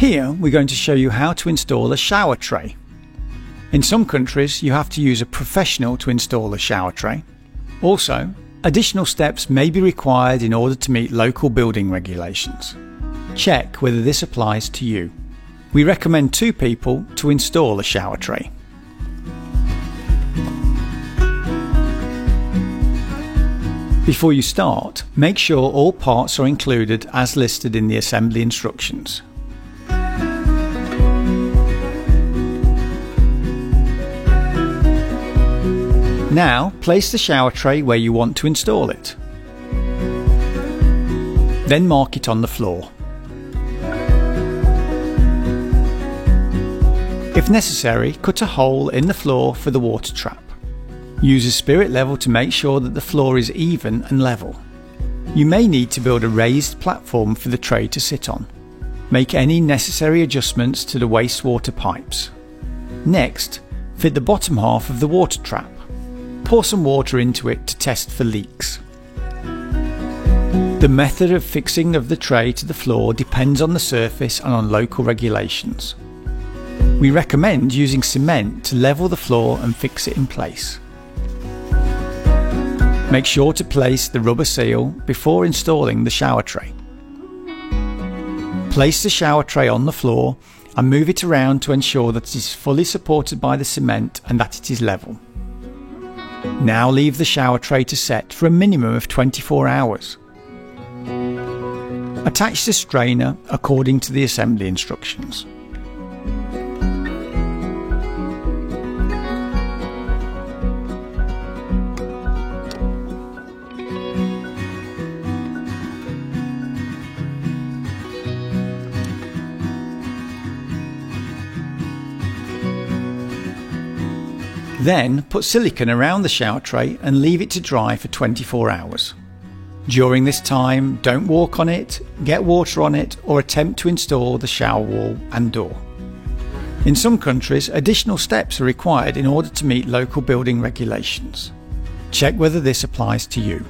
Here we're going to show you how to install a shower tray. In some countries you have to use a professional to install a shower tray. Also, additional steps may be required in order to meet local building regulations. Check whether this applies to you. We recommend 2 people to install a shower tray. Before you start, make sure all parts are included as listed in the assembly instructions. Now, place the shower tray where you want to install it. Then mark it on the floor. If necessary, cut a hole in the floor for the water trap. Use a spirit level to make sure that the floor is even and level. You may need to build a raised platform for the tray to sit on. Make any necessary adjustments to the wastewater pipes. Next, fit the bottom half of the water trap. Pour some water into it to test for leaks. The method of fixing of the tray to the floor depends on the surface and on local regulations. We recommend using cement to level the floor and fix it in place. Make sure to place the rubber seal before installing the shower tray. Place the shower tray on the floor and move it around to ensure that it is fully supported by the cement and that it is level. Now leave the shower tray to set for a minimum of 24 hours. Attach the strainer according to the assembly instructions. Then put silicone around the shower tray and leave it to dry for 24 hours. During this time, don't walk on it, get water on it, or attempt to install the shower wall and door. In some countries, additional steps are required in order to meet local building regulations. Check whether this applies to you.